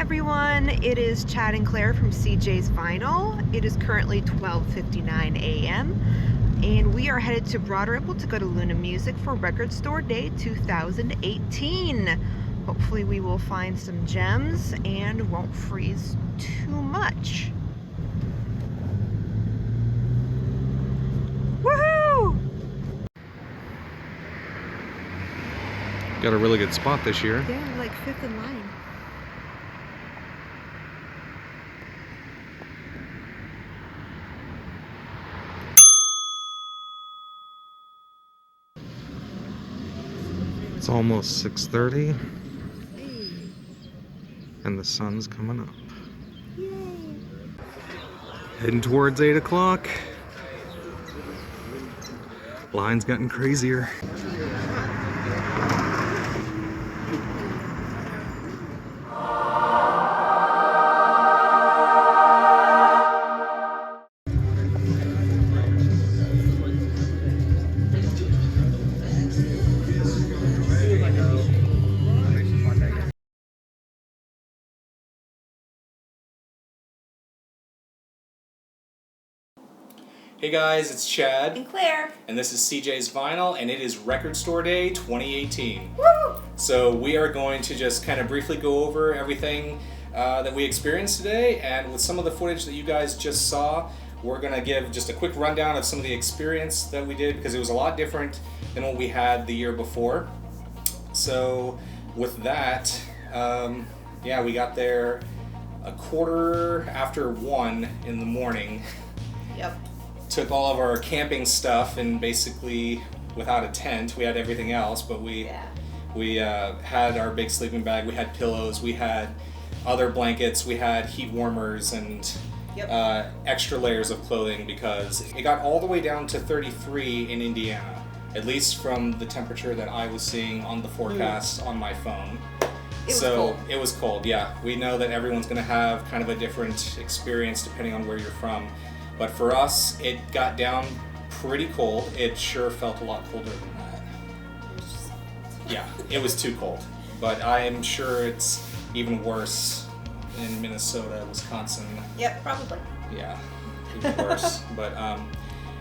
everyone, it is Chad and Claire from CJ's Vinyl. It is currently 12:59 a.m. and we are headed to Broad Ripple to go to Luna Music for Record Store Day 2018. Hopefully we will find some gems and won't freeze too much. Woohoo! Got a really good spot this year. Yeah, like fifth in line. It's almost 6:30 and the sun's coming up. Yay. Heading towards 8 o'clock. Line's gotten crazier. Hey guys, it's Chad, And Claire. and this is CJ's Vinyl, and it is Record Store Day 2018. Woo! So we are going to just kind of briefly go over everything that we experienced today, and with some of the footage that you guys just saw, we're going to give just a quick rundown of some of the experience that we did, because it was a lot different than what we had the year before. So with that, we got there a 1:15 in the morning. Yep. Took all of our camping stuff and basically, without a tent, we had everything else, but we had our big sleeping bag, we had pillows, we had other blankets, we had heat warmers and extra layers of clothing, because it got all the way down to 33 in Indiana, at least from the temperature that I was seeing on the forecast on my phone. It was cold, yeah. We know that everyone's going to have kind of a different experience depending on where you're from. But for us, it got down pretty cold. It sure felt a lot colder than that. Yeah, it was too cold. But I am sure it's even worse in Minnesota, Wisconsin. Yep, probably. Yeah, even worse. But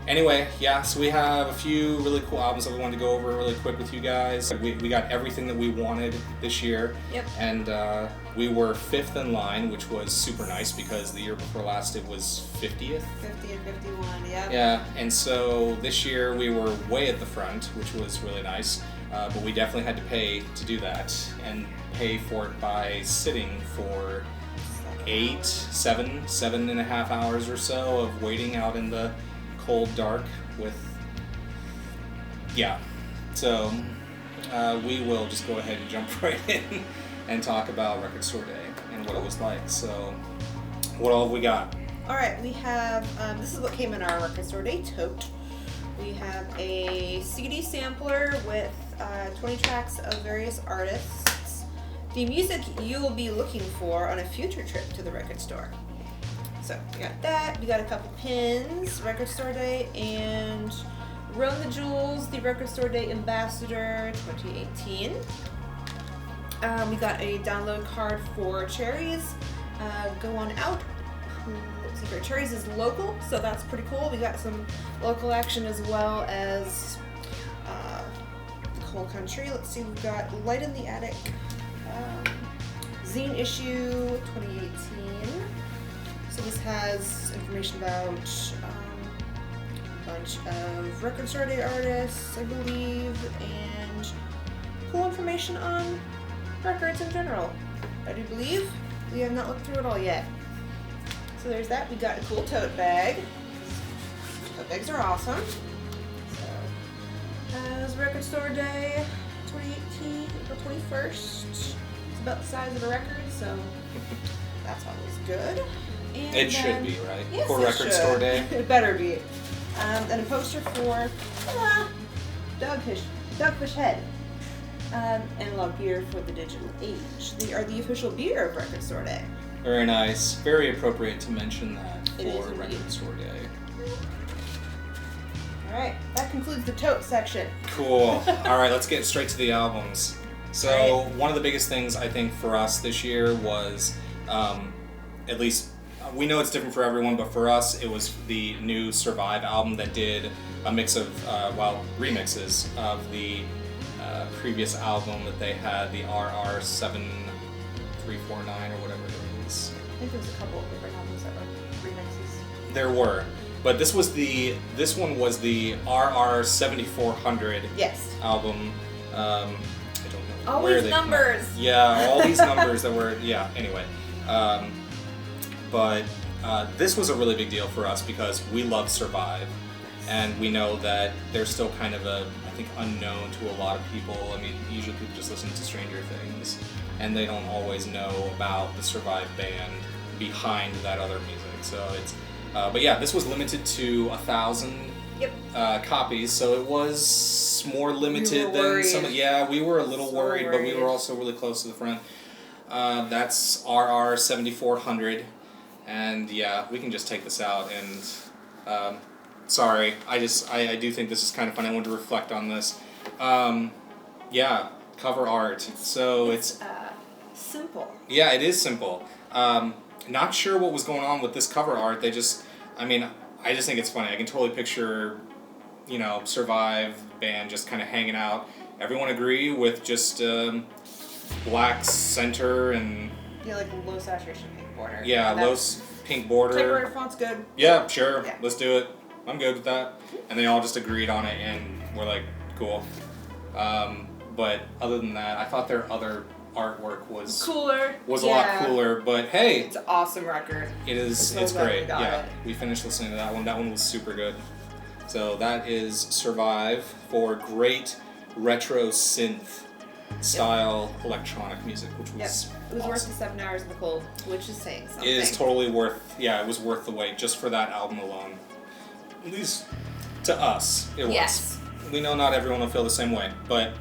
anyway, yeah, so we have a few really cool albums that we wanted to go over really quick with you guys. We got everything that we wanted this year. Yep. And we were fifth in line, which was super nice, because the year before last it was 50th. 50 and 51, yeah. Yeah, and so this year we were way at the front, which was really nice. But we definitely had to pay to do that, and pay for it by sitting for 7.5 hours or so of waiting out in the cold dark with, so we will just go ahead and jump right in and talk about Record Store Day and what it was like. So what all have we got? Alright, we have, this is what came in our Record Store Day tote. We have a CD sampler with 20 tracks of various artists. The music you will be looking for on a future trip to the record store. So we got that. We got a couple pins, Record Store Day, and Run the Jewels, the Record Store Day Ambassador 2018. We got a download card for Cherries. Go on out. Let's see here. Cherries is local, so that's pretty cool. We got some local action as well as the whole country. Let's see, we've got Light in the Attic, Zine issue 2018. So this has information about a bunch of Record Store Day artists, I believe, and cool information on records in general. I do believe. We have not looked through it all yet. So there's that. We got a cool tote bag. Tote bags are awesome. So, as Record Store Day 2018, April 21st. It's about the size of a record, so that's always good. And It should be, right? Yes, For it Record should. Store Day. It better be. And a poster for Dogfish Head. Analog beer for the digital age. They are the official beer of Record Store Day. Very nice. Very appropriate to mention that It is for indeed. Record Store Day. Alright, that concludes the tote section. Cool. All right, let's get straight to the albums. So one of the biggest things I think for us this year was At least we know it's different for everyone, but for us, it was the new Survive album that did a mix of, remixes of the previous album that they had, the RR7349 or whatever it is. I think there was a couple of different albums that were remixes. There were, but this one was the RR7400 album. I don't know all where these they numbers. Yeah, all these numbers that were anyway. But this was a really big deal for us because we love Survive, and we know that they're still kind of I think unknown to a lot of people. I mean, usually people just listen to Stranger Things, and they don't always know about the Survive band behind that other music. So it's, but yeah, this was limited to 1,000 copies, so it was more limited than some. Yeah, we were a little worried, but we were also really close to the front. That's RR7400, and yeah, we can just take this out and. Sorry, I do think this is kind of fun. I wanted to reflect on this. Yeah, cover art. So it's simple. Yeah, it is simple. Not sure what was going on with this cover art. I just think it's funny. I can totally picture, Survive band just kind of hanging out. Everyone agree with just black center and. Yeah, like a low saturation pink border. Yeah, low pink border. Typewriter font's good. Yeah, sure. Yeah. Let's do it. I'm good with that. And they all just agreed on it, and we're like, cool. But other than that, I thought their other artwork was cooler. Was a lot cooler, but hey, it's an awesome record. It is. It's great. Yeah, we finished listening to that one. That one was super good. So that is Survive for great retro synth style electronic music, which was it was worth the 7 hours in the cold, which is saying something. It is totally worth. Yeah, it was worth the wait just for that album alone. At least to us, it was. Yes. We know not everyone will feel the same way, but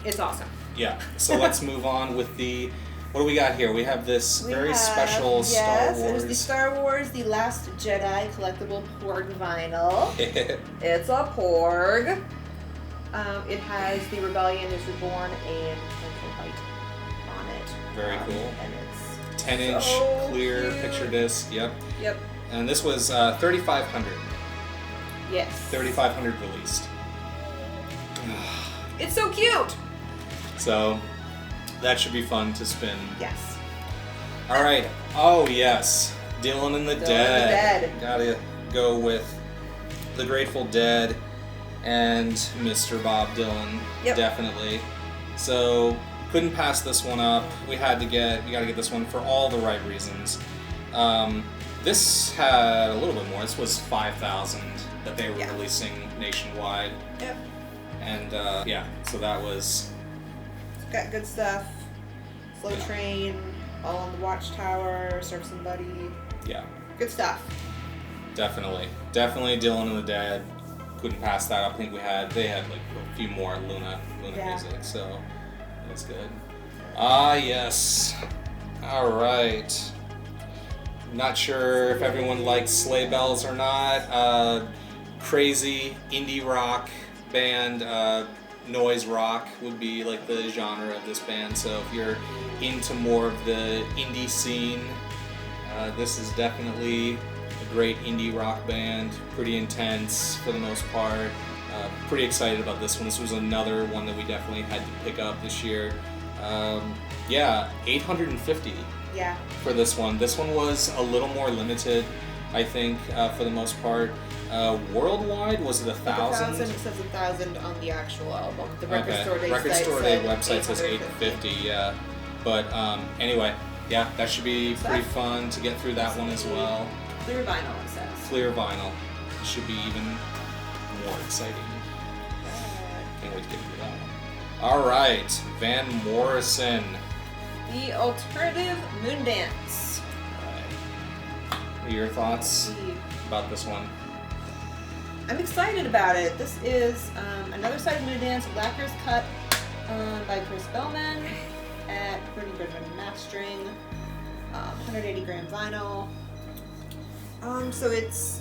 it's awesome. Yeah. So let's move on with the. What do we got here? We have this very special Star Wars. Yes, it is the Star Wars The Last Jedi collectible Porg vinyl. It's a Porg. It has The Rebellion is Reborn and Potential Height on it. Very cool. And it's 10-inch clear cute. picture disc. Yep. Yep. And this was 3,500. Yes. 3,500 released. It's so cute. So that should be fun to spin. Yes. All right. Oh yes, Dylan and the Dead. Gotta go with the Grateful Dead and Mr. Bob Dylan. Yep. Definitely. So couldn't pass this one up. We gotta get this one for all the right reasons. This had a little bit more. This was 5,000 that they were releasing nationwide. Yep. And so that was. It's got good stuff. Slow Train, All on the Watchtower, Surfs and Buddy. Yeah. Good stuff. Definitely Dylan and the Dead. Couldn't pass that up. I think they had like a few more Luna music, so that's good. Ah yes. All right. Not sure if everyone likes Sleigh Bells or not. Crazy indie rock band, noise rock would be like the genre of this band. So if you're into more of the indie scene, this is definitely a great indie rock band. Pretty intense for the most part. Pretty excited about this one. This was another one that we definitely had to pick up this year. 850. Yeah. For this one. This one was a little more limited, I think, for the most part. Worldwide, was it 1,000? It says 1,000 on the actual album. The Record Store Day website says 850, yeah. But anyway, yeah, that should be pretty fun to get through that one as well. Clear vinyl, it says. Clear vinyl. It should be even more exciting. Can't wait to get through that one. All right, Van Morrison. The Alternative Moondance. What are your thoughts about this one? I'm excited about it. This is another side of Moondance, Lacquer's Cut by Chris Bellman at Bernie Goodman Mastering. 180 gram vinyl. So it's,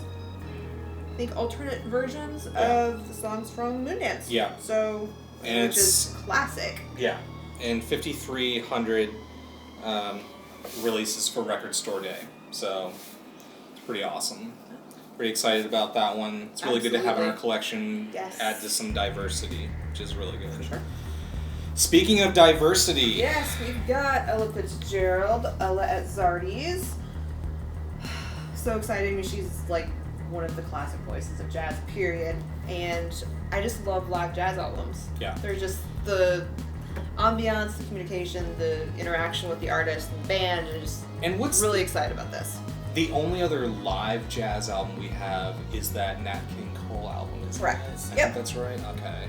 I think, alternate versions of the songs from Moondance. Yeah. So, and which is classic. Yeah. And 5,300 releases for Record Store Day. So it's pretty awesome. Pretty excited about that one. It's really good to have in our collection. Yes. Add to some diversity, which is really good. For sure. Speaking of diversity. Yes, we've got Ella Fitzgerald, Ella at Zardy's. So exciting. I mean, she's like one of the classic voices of jazz, period. And I just love live jazz albums. Yeah. They're just the ambiance, the communication, the interaction with the artist and the band, and what's really excited about this. The only other live jazz album we have is that Nat King Cole album, isn't Correct. it? I Yep. think that's right. Okay.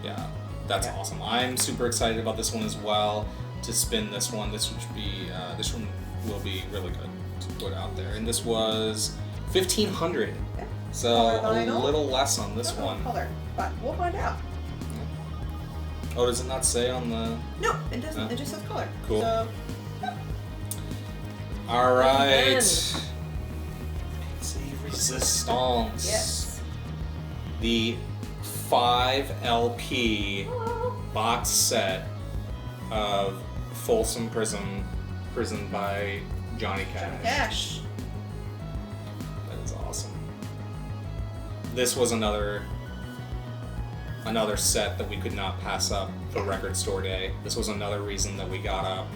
Yeah. That's awesome. I'm super excited about this one as well. To spin this one, this one will be really good to put out there. And this was $1,500. Yeah. So a little less on this one. Color, but we'll find out. Oh, does it not say on the? No, it doesn't. No? It just says color. Cool. So, All right. then. Let's see, Resistance. Yes. The 5 LP box set of Folsom Prison by Johnny Cash. Cash. That is awesome. This was another set that we could not pass up for Record Store Day. This was another reason that we got up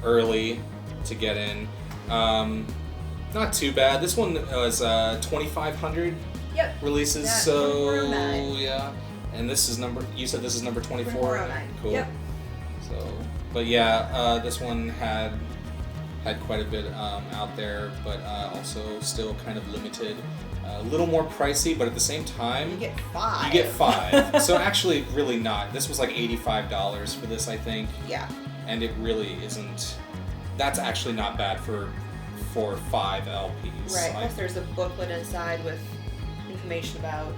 early to get in. Not too bad. This one was 2,500 Yep. releases, Yeah, so 2409. yeah. And this is you said this is number 24? 2409. Cool. Yep. So, but yeah, this one had quite a bit out there, but also still kind of limited. A little more pricey, but at the same time, You get 5. You get 5. So actually, really not. This was like $85 for this, I think. Yeah. And it really isn't. That's actually not bad for 5 LPs. Right. Like, Plus, there's a booklet inside with information about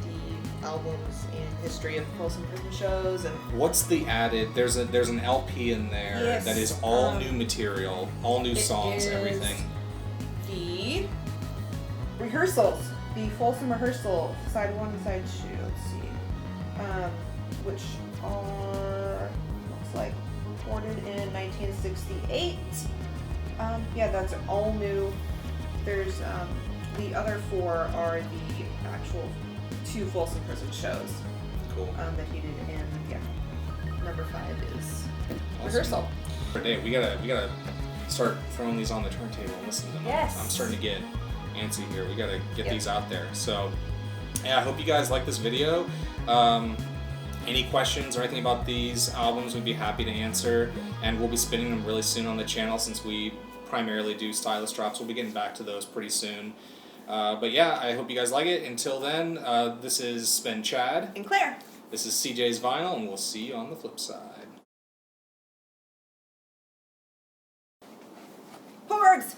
the albums and history of Folsom Prison shows and. what's the added? There's an LP in there Yes, that is all new material, all new songs, is everything. The rehearsals, the Folsom rehearsal, side 1 and side 2. Let's see, which are looks like recorded in 1968. Yeah, that's all new. There's the other 4 are the actual 2 Folsom Prison shows Cool. that he did, and yeah, number 5 is Awesome. rehearsal. Hey, we gotta start throwing these on the turntable and listen to them. Yes. I'm starting to get antsy here. We gotta get Yep. these out there. So, yeah, I hope you guys like this video. Any questions or anything about these albums, we'd be happy to answer. And we'll be spinning them really soon on the channel since we primarily do stylus drops. We'll be getting back to those pretty soon. But yeah, I hope you guys like it. Until then, this is Spin Chad. And Claire. This is CJ's Vinyl, and we'll see you on the flip side. Porgs!